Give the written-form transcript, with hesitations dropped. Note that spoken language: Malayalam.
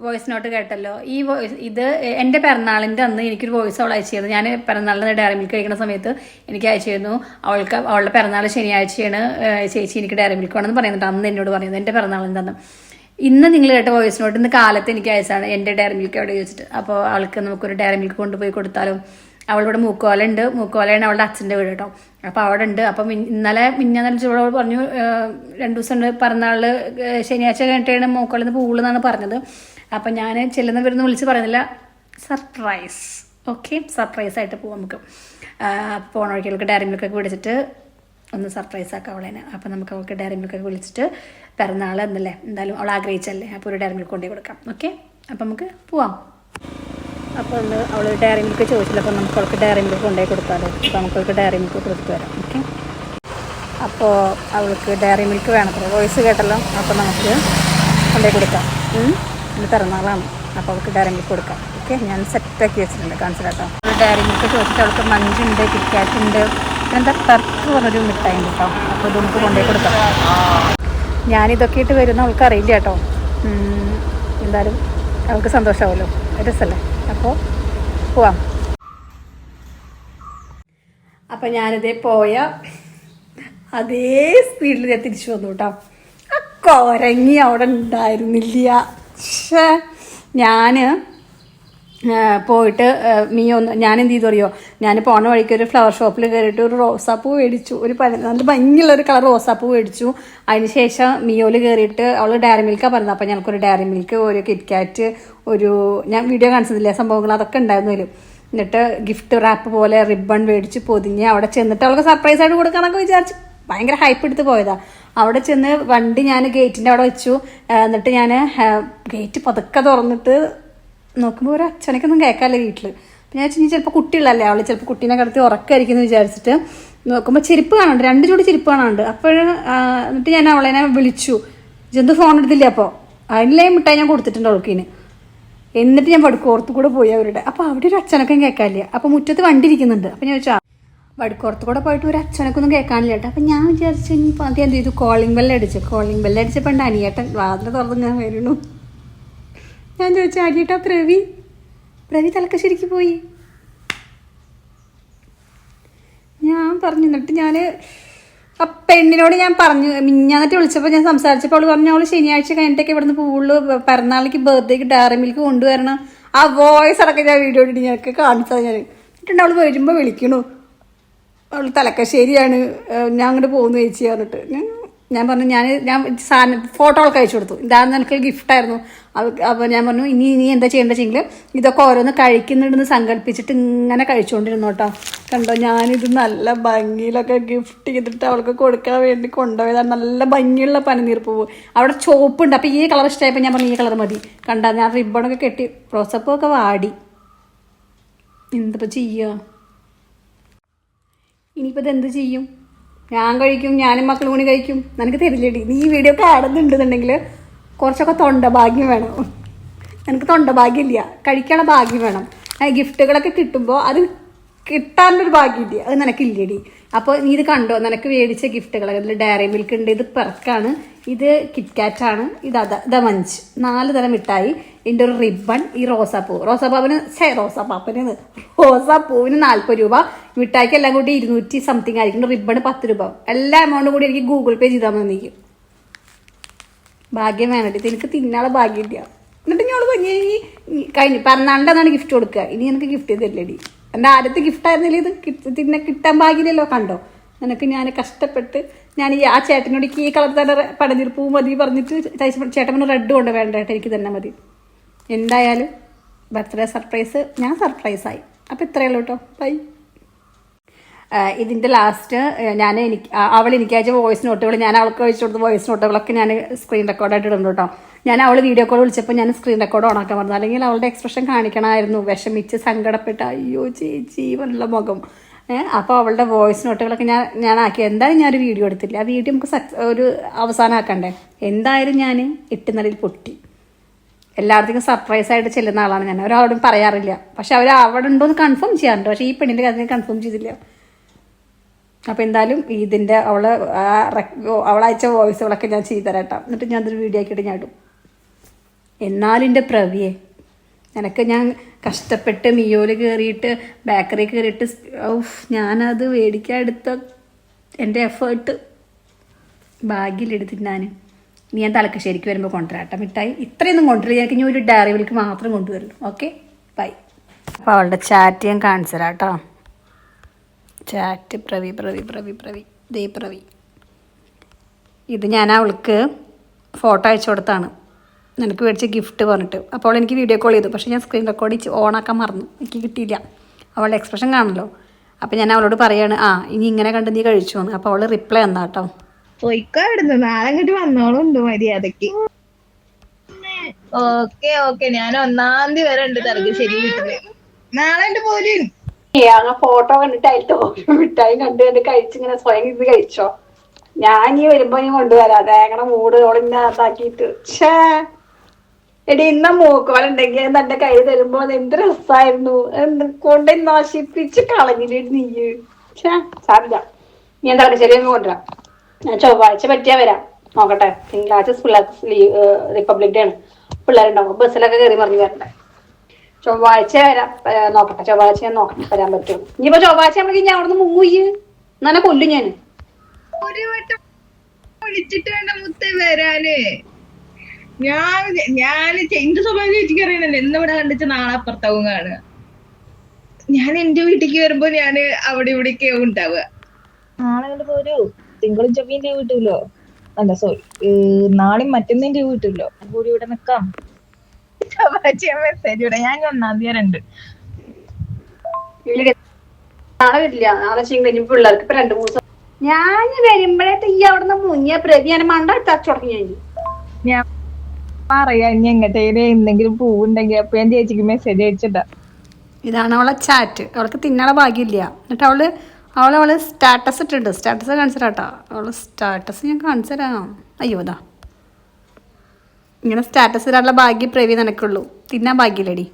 വോയിസ് നോട്ട് കേട്ടല്ലോ. ഈ ഇത് എൻ്റെ പിറന്നാളിൻ്റെ അന്ന് എനിക്കൊരു വോയിസ് അവൾ അയച്ചിരുന്നു. ഞാൻ പിറന്നാളിന് ഡയറി മിൽക്ക് കഴിക്കുന്ന സമയത്ത് എനിക്ക് അയച്ചിരുന്നു. അവളുടെ പിറന്നാൾ ശനിയാഴ്ചയാണ്, ചേച്ചി എനിക്ക് ഡയറി മിൽക്ക് വേണമെന്ന് പറയുന്നുണ്ട്. അന്ന് എന്നോട് പറയുന്നത് എൻ്റെ പിറന്നാളിൻ്റെ അന്ന്. ഇന്ന് നിങ്ങൾ കേട്ട വോയിസ് നോട്ട് ഇന്ന് കാലത്ത് എനിക്ക് അയച്ചാണ് എൻ്റെ ഡയറി മിൽക്ക് എവിടെ ചോദിച്ചിട്ട്. അപ്പോൾ അവൾക്ക് നമുക്കൊരു ഡയറി മിൽക്ക് കൊണ്ടുപോയി കൊടുത്താലും. അവളിവിടെ മൂക്കോലുണ്ട്, മൂക്കോലയാണ് അവളുടെ അച്ഛൻ്റെ വീട് കേട്ടോ. അപ്പോൾ അവിടെ ഉണ്ട്. അപ്പം ഇന്നലെ മിഞ്ഞാന്ന് പറഞ്ഞു 2 ദിവസം ഉണ്ട് പിറന്നാള്, ശനിയാഴ്ച കഴിഞ്ഞിട്ടാണ് മൂക്കോലെന്ന് പോകുള്ളതെന്നാണ് പറഞ്ഞത്. അപ്പം ഞാൻ ചെല്ലുന്നവരൊന്ന് വിളിച്ച് പറയുന്നില്ല, സർപ്രൈസ്. ഓക്കെ, സർപ്രൈസ് ആയിട്ട് പോവാം നമുക്ക്. പോണ വഴിക്കൾക്ക് ഡയറി മിൽക്കൊക്കെ വിളിച്ചിട്ട് ഒന്ന് സർപ്രൈസ് ആക്കാം അവളേനെ. അപ്പം നമുക്ക് അവൾക്ക് ഡയറി മിൽക്കൊക്കെ വിളിച്ചിട്ട് പിറന്നാൾ എന്നല്ലേ, എന്തായാലും അവൾ ആഗ്രഹിച്ചല്ലേ, അപ്പോൾ ഒരു ഡയറി മിൽക്ക് കൊണ്ടുപോയി കൊടുക്കാം. ഓക്കെ, അപ്പം നമുക്ക് പോവാം. അപ്പോൾ അവൾ ഡയറി മിൽക്ക് ചോദിച്ചില്ല, അപ്പോൾ നമുക്ക് അവൾക്ക് ഡയറി മിൽക്ക് കൊണ്ടുപോയി കൊടുക്കാമല്ലോ. അപ്പോൾ നമുക്ക് അവൾക്ക് ഡയറി മിൽക്ക് കൊടുത്തു വരാം. ഓക്കെ, അപ്പോൾ അവൾക്ക് ഡയറി മിൽക്ക് വേണത്ര. വോയിസ് കേട്ടല്ലോ. അപ്പോൾ നമുക്ക് കൊണ്ടുപോയി കൊടുക്കാം. ഇന്ന് പിറന്നാളാണ്, അപ്പോൾ അവൾക്ക് ഡയറി മിൽക്ക് കൊടുക്കാം. ഓക്കെ, ഞാൻ സെറ്റാക്കി വെച്ചിട്ടുണ്ട്, കാണിച്ചില്ല കേട്ടോ. ഡയറി മിൽക്ക് ചോദിച്ചിട്ട് അവൾക്ക് മഞ്ചുണ്ട്, കിറ്റ്കാറ്റ് ഉണ്ട്, എന്താ ടർക്ക് പറഞ്ഞൊരു മിഠായി ഉണ്ട് കേട്ടോ. അപ്പോൾ ഇത് നമുക്ക് കൊണ്ടുപോയി കൊടുക്കാം. ഞാനിതൊക്കെ ഇട്ട് വരുന്ന അവൾക്ക് അറിയില്ല കേട്ടോ. എന്തായാലും അവൾക്ക് സന്തോഷമാവുമല്ലോ, രസമല്ലേ. അപ്പോൾ പോവാം. അപ്പം ഞാനിതേ പോയ അതേ സ്പീഡിൽ ഞാൻ തിരിച്ചു വന്നു കേട്ടോ. ആ കുരങ്ങി അവിടെ ഉണ്ടായിരുന്നില്ല. പക്ഷേ ഞാൻ പോയിട്ട് ഞാൻ എന്ത് ചെയ്തു അറിയോ, ഞാൻ പോണ വഴിക്ക് ഒരു ഫ്ലവർ ഷോപ്പിൽ കയറിയിട്ട് ഒരു റോസാപ്പൂ മേടിച്ചു. നല്ല ഭംഗിയുള്ളൊരു കളർ റോസാപ്പൂ മേടിച്ചു. അതിന് ശേഷം മിയോയിൽ കയറിയിട്ട് അവൾ ഡയറി മിൽക്കാണ് പറഞ്ഞത്. അപ്പം ഞങ്ങൾക്കൊരു ഡയറി മിൽക്ക്, ഒരു കിറ്റ്കാറ്റ്, ഞാൻ വീഡിയോ കാണിച്ചതില്ലേ സംഭവങ്ങൾ, അതൊക്കെ ഉണ്ടായിരുന്നു അതിൽ. എന്നിട്ട് ഗിഫ്റ്റ് റാപ്പ് പോലെ റിബൺ മേടിച്ച് പൊതിഞ്ഞ് അവിടെ ചെന്നിട്ട് അവൾക്ക് സർപ്രൈസ് ആയിട്ട് കൊടുക്കാനൊക്കെ വിചാരിച്ച് ഭയങ്കര ഹൈപ്പ് എടുത്ത് പോയതാണ്. അവിടെ ചെന്ന് വണ്ടി ഞാൻ ഗേറ്റിൻ്റെ അവിടെ വെച്ചു. എന്നിട്ട് ഞാൻ ഗേറ്റ് പതുക്കെ തുറന്നിട്ട് നോക്കുമ്പോൾ ഒരു അച്ഛനൊക്കൊന്നും കേൾക്കാമല്ലോ വീട്ടിൽ. അപ്പം ഞാൻ വെച്ചാൽ ചിലപ്പോൾ കുട്ടികളല്ലേ, അവൾ ചിലപ്പോൾ കുട്ടീനെ കിടത്തി ഉറക്കായിരിക്കും എന്ന് വിചാരിച്ചിട്ട് നോക്കുമ്പോൾ ചെരുപ്പ് കാണുന്നുണ്ട്, 2 ജോഡി ചെരുപ്പ് കാണുന്നുണ്ട്. അപ്പോൾ എന്നിട്ട് ഞാൻ അവളെ വിളിച്ചു. ജന്തു ഫോൺ എടുത്തില്ല. അപ്പോൾ അതിലെ മിഠായി ഞാൻ കൊടുത്തിട്ടുണ്ട് അവൾക്കിന്. എന്നിട്ട് ഞാൻ വടുക്കോർത്ത് കൂടെ പോയി അവരുടെ. അപ്പോൾ അവിടെ ഒരു അച്ഛനൊക്കെ കേൾക്കാനില്ല. അപ്പോൾ മുറ്റത്ത് വണ്ടി ഇരിക്കുന്നുണ്ട്. അപ്പം ഞാൻ വെച്ചാൽ വടുക്കോർത്ത് കൂടെ പോയിട്ട് ഒരു അച്ഛനൊക്കെ കേൾക്കാനില്ല കേട്ടോ. അപ്പം ഞാൻ വിചാരിച്ചു ഇനിയിപ്പോൾ ആദ്യം എന്ത് ചെയ്തു, കോളിംഗ് ബെല്ലടിച്ചപ്പോൾ ഉണ്ട് അനിയേട്ടൻ വാതിൽ തുറന്ന് ഞാൻ വരുന്നു. ഞാൻ ചോദിച്ചു, അനിയേട്ടാ പ്രവി തലക്കശ്ശേരിക്ക് പോയി. ഞാൻ പറഞ്ഞു. എന്നിട്ട് ഞാൻ ആ പെണ്ണിനോട് ഞാൻ പറഞ്ഞു, മിഞ്ഞാന്നിട്ട് വിളിച്ചപ്പോൾ ഞാൻ സംസാരിച്ചപ്പോൾ അവൾ പറഞ്ഞു അവൾ ശനിയാഴ്ച കഴിഞ്ഞിട്ടൊക്കെ ഇവിടുന്ന് പോവുള്ളൂ, പിറന്നാളിക്ക് ബർത്ത്ഡേക്ക് ഡയറി മിൽക്ക് കൊണ്ടുവരണം. ആ വോയിസ് അടക്കം ഞാൻ വീഡിയോ ഇട്ട് ഞങ്ങൾക്ക് കാണിച്ചത്. ഞാൻ എന്നിട്ടുണ്ട് അവൾ വരുമ്പോൾ വിളിക്കണു, അവൾ തലക്കശ്ശേരിയാണ്, ഞാൻ അങ്ങോട്ട് പോകുന്നു ചേച്ചി പറഞ്ഞിട്ട്. ഞാൻ പറഞ്ഞു ഞാൻ സാധനം ഫോട്ടോ അവൾക്ക് അയച്ചു കൊടുത്തു. ഇതാണെന്ന് എനിക്ക് ഗിഫ്റ്റായിരുന്നു. അപ്പോൾ ഞാൻ പറഞ്ഞു ഇനി എന്താ ചെയ്യേണ്ടത് വെച്ചെങ്കിൽ ഇതൊക്കെ ഓരോന്ന് കഴിക്കുന്നുണ്ടെന്ന് സങ്കല്പിച്ചിട്ട് ഇങ്ങനെ കഴിച്ചുകൊണ്ടിരുന്നു കേട്ടോ. കണ്ടോ, ഞാനിത് നല്ല ഭംഗിയിലൊക്കെ ഗിഫ്റ്റ് ചെയ്തിട്ട് അവൾക്ക് കൊടുക്കാൻ വേണ്ടി കൊണ്ടുപോയതാണ്. നല്ല ഭംഗിയുള്ള പനിനീർ പൂവ്. അവിടെ ചോപ്പുണ്ട്. അപ്പോൾ ഈ കളർ ഇഷ്ടമായപ്പോൾ ഞാൻ പറഞ്ഞു ഈ കളർ മതി. കണ്ടാ, ഞാൻ റിബണൊക്കെ കെട്ടി റോസപ്പൂവൊക്കെ വാടി. എന്തിപ്പോൾ ചെയ്യുക ഇനിയിപ്പോൾ ഇതെന്ത് ചെയ്യും? ഞാൻ കഴിക്കും, ഞാനും മക്കളും കൂടി കഴിക്കും. നിനക്ക് തരില്ലേടി? നീ ഈ വീഡിയോ കാണുന്നുണ്ടെന്നുണ്ടെങ്കിൽ കുറച്ചൊക്കെ തൊണ്ട ഭാഗ്യം വേണം. എനിക്ക് തൊണ്ട ഭാഗ്യമില്ല, കഴിക്കാനുള്ള ഭാഗ്യം വേണം. ഗിഫ്റ്റുകളൊക്കെ കിട്ടുമ്പോൾ അത് കിട്ടാനൊരു ഭാഗ്യമില്ല, അത് നിനക്കില്ലേടി. അപ്പോൾ നീ ഇത് കണ്ടോ, നിനക്ക് മേടിച്ച ഗിഫ്റ്റുകളൊക്കെ ഇതിൽ ഡയറി മിൽക്ക് ഉണ്ട്, ഇത് പെർക്കാണ്, ഇത് കിറ്റ്കാറ്റാണ്, ഇതാ മഞ്ച്, 4 തരം മിഠായി, ഇതിൻ്റെ ഒരു റിബൺ, ഈ റോസാപ്പൂവിന് 40 രൂപ, മിഠായിക്ക് എല്ലാം കൂടി 200 സംതിങ് ആയിരിക്കും, റിബൺ 10 രൂപ. എല്ലാ എമൗണ്ടും കൂടി എനിക്ക് ഗൂഗിൾ പേ ചെയ്താൽ മതി. എനിക്ക് ഭാഗ്യം വേണ്ടിട്ട് എനിക്ക് തിന്നാളെ ഭാഗ്യമില്ല. എന്നിട്ട് ഞങ്ങൾ കഴിഞ്ഞു പിറന്നാളിൻ്റെ അന്നാണ് ഗിഫ്റ്റ് കൊടുക്കുക. ഇനി എനിക്ക് ഗിഫ്റ്റ് ചെയ്തില്ലേടി? എൻ്റെ ആദ്യത്തെ ഗിഫ്റ്റ് ആയിരുന്നില്ല ഇത്. കിട്ടാൻ ഭാഗ്യമില്ലല്ലോ. കണ്ടോ, നിനക്ക് ഞാൻ കഷ്ടപ്പെട്ട് ഞാൻ ആ ചേട്ടനോട് ഈ കളർ തന്നെ പടഞ്ഞിട്ട് പൂ മതി പറഞ്ഞിട്ട് ചേട്ടൻ റെഡ് കൊണ്ട് വേണ്ടേട്ടെ, എനിക്ക് തന്നെ മതി. എന്തായാലും ബർത്ത്ഡേ സർപ്രൈസ് ഞാൻ സർപ്രൈസായി. അപ്പോൾ ഇത്രയേ ഉള്ളൂ കേട്ടോ. ബൈ. ഇതിൻ്റെ ലാസ്റ്റ് അവൾ എനിക്ക് അയച്ച വോയിസ് നോട്ടുകൾ, ഞാൻ അവൾക്ക് അയച്ചു കൊടുത്ത വോയിസ് നോട്ടുകളൊക്കെ ഞാൻ സ്ക്രീൻ റെക്കോർഡായിട്ട് ഇടുന്നു കേട്ടോ. ഞാൻ അവൾ വീഡിയോ കോൾ വിളിച്ചപ്പോൾ ഞാൻ സ്ക്രീൻ റെക്കോർഡ് ഓണാക്കാൻ പറഞ്ഞു. അല്ലെങ്കിൽ അവളുടെ എക്സ്പ്രഷൻ കാണിക്കണമായിരുന്നു, വിഷമിച്ച് സങ്കടപ്പെട്ട് അയ്യോ ചേച്ചി നല്ല മുഖം. അപ്പോൾ അവളുടെ വോയിസ് നോട്ടുകളൊക്കെ ഞാൻ ആക്കി. എന്തായാലും ഞാനൊരു വീഡിയോ എടുത്തില്ല. ആ വീഡിയോ നമുക്ക് ഒരു അവസാനം ആക്കണ്ടേ. എന്തായാലും ഞാൻ 8 നിലയിൽ പൊട്ടി. എല്ലായിടത്തേക്കും സർപ്രൈസായിട്ട് ചെല്ലുന്ന ആളാണ് ഞാൻ. ഒരാളോടും പറയാറില്ല. പക്ഷെ അവർ അവിടെ ഉണ്ടോ എന്ന് കൺഫേം ചെയ്യാറുണ്ട്. പക്ഷേ ഈ പെണ്ണിൻ്റെ കാര്യം കൺഫേം ചെയ്തില്ല. അപ്പോൾ എന്തായാലും ഇതിൻ്റെ അവളയച്ച വോയിസുകളൊക്കെ ഞാൻ ചെയ്തുതരാം. എന്നിട്ട് ഞാൻ അതൊരു വീഡിയോ ആക്കിയിട്ട് ഞാൻ ഇടും. എന്നാലും എൻ്റെ പ്രവിയെ എനിക്ക് ഞാൻ കഷ്ടപ്പെട്ട് മിയോയിൽ കയറിയിട്ട് ബേക്കറി കയറിയിട്ട് ഞാനത് മേടിക്കാൻ എടുത്ത എൻ്റെ എഫേർട്ട് ഭാഗ്യമെടുത്തിട്ട് ഇനി ഞാൻ തലക്കശ്ശേരിക്ക് വരുമ്പോൾ കൊണ്ടുവരാട്ട മിഠായി. ഇത്രയൊന്നും കൊണ്ടുവരില്ല, എനിക്ക് ഇനി ഒരു ഡയറി മിൽക്ക് മാത്രം കൊണ്ടുവരുള്ളൂ. Okay bye. അപ്പോൾ അവളുടെ ചാറ്റ് ഞാൻ കാണിച്ചു തരാം കേട്ടോ. ചാറ്റ് പ്രവി ഇത് ഞാൻ അവൾക്ക് ഫോട്ടോ അയച്ചു കൊടുത്താണ്, നിനക്ക് മേടിച്ച ഗിഫ്റ്റ് പറഞ്ഞിട്ട്. അപ്പോൾ അവൾ എനിക്ക് വീഡിയോ കോൾ ചെയ്തു, പക്ഷേ ഞാൻ സ്ക്രീൻ റെക്കോർഡ് ഓണാക്കാൻ മറന്നു, എനിക്ക് കിട്ടിയില്ല. അവളുടെ എക്സ്പ്രഷൻ കാണല്ലോ. അപ്പോൾ ഞാൻ അവളോട് പറയാണ് ഇനി ഇങ്ങനെ കണ്ട് നീ കഴിച്ചു എന്ന്. അപ്പോൾ അവൾ റിപ്ലൈ തന്നാ കേട്ടോ. പോയിക്കാടുന്നു നാളെ അങ്ങോട്ട് വന്നോളുണ്ട് മര്യാദക്ക്. ഓക്കെ ഞാൻ 1-ാം തീയതി വരെ ഉണ്ട് തലശ്ശേരി വീട്ടില്. നാളെ പോലും ഫോട്ടോ കണ്ടിട്ടായിട്ട് മിഠായി കണ്ട് കഴിച്ചിങ്ങനെ സ്വയം ഇത് കഴിച്ചോ. ഞാൻ ഈ വരുമ്പോ ഞാൻ കൊണ്ടുവരാം തേങ്ങണ മൂട് ഓളിന്നെ അതാക്കിയിട്ട്. എടി ഇന്ന മൂക്കോലുണ്ടെങ്കിൽ എന്റെ കൈ തരുമ്പോ എന്ത് രസമായിരുന്നു, കൊണ്ട് നശിപ്പിച്ച് കളഞ്ഞിട്ട് നീയ്. സാറില്ല, നീ എന്താ ചെറിയ കൊണ്ടുവരാം. ഞാൻ ചൊവ്വാഴ്ച പറ്റിയാ വരാം, നോക്കട്ടെ. തിങ്കളാഴ്ച പിള്ളേർക്ക് റിപ്പബ്ലിക് ഡേ ആണ്, പിള്ളേരുണ്ടാവും, ബസ്സിലൊക്കെ കയറി മറിഞ്ഞു വരണ്ടേ. ചൊവ്വാഴ്ച വരാം, നോക്കട്ടെ. ചൊവ്വാഴ്ച ഞാൻ നോക്കട്ടെ വരാൻ പറ്റും. ഇനിയിപ്പോ ചൊവ്വാഴ്ച ആകുമ്പോഴേക്കും ഞാൻ അവിടുന്ന് മുങ്ങുയ്യ് എന്നാ കൊല്ലും ഞാൻ. ഒരു വട്ടം വിളിച്ചിട്ട് വേണ്ട മുത്തേ വരാന്. ഞാൻ എന്റെ സ്വഭാവം ചേച്ചിക്ക് അറിയണല്ലോ, എന്നിവിടെ കണ്ടിച്ച് നാളെ അപ്പുറത്താവും കാണുക. ഞാൻ എന്റെ വീട്ടിലേക്ക് വരുമ്പോ ഞാൻ അവിടെ ഇവിടേക്ക് ഉണ്ടാവുക. നാളെ കണ്ട് പോരൂ, തിങ്കളും ചൊവ്വന്റെ വീട്ടിലോ, അല്ല സോറി നാളെയും മറ്റന്നേന്റെ വീട്ടിലോ കൂടി ഇവിടെ നിക്കാം. മെസ്സേജ് ഇവിടെ ഞാൻ 1-ാം തീയതി ഉണ്ട്. നാളെ വരില്ല, നാളെ പിള്ളേർക്ക് ഇപ്പൊ 2-3 ദിവസം ഞാൻ വരുമ്പോഴേ ഈ അവിടുന്ന് മുങ്ങിയ പ്രതി ഞാൻ മണ്ട ടച്ച് തുടങ്ങി. ഞാൻ പറയാ ഇനി എങ്ങട്ടേലും എന്തെങ്കിലും പൂവുണ്ടെങ്കിൽ അപ്പൊ ഞാൻ ചേച്ചിക്ക് മെസ്സേജ് അയച്ചിട്ടാ. ഇതാണ് അവളെ ചാറ്റ്. അവൾക്ക് തിന്നാളെ ഭാഗ്യമില്ല. എന്നിട്ട് അവള് സ്റ്റാറ്റസ് ഇട്ടിട്ടുണ്ട്. സ്റ്റാറ്റസ് കാണിച്ചു തരാട്ടോ. അവള് സ്റ്റാറ്റസ് ഞാൻ കാണിച്ചു തരാം. അയ്യോ ഇതാ ഇങ്ങനെ സ്റ്റാറ്റസ് ഇടാനുള്ള ഭാഗ്യം പ്രവി നിനക്കുള്ളൂ, തിന്നാൻ ഭാഗ്യമില്ലടി.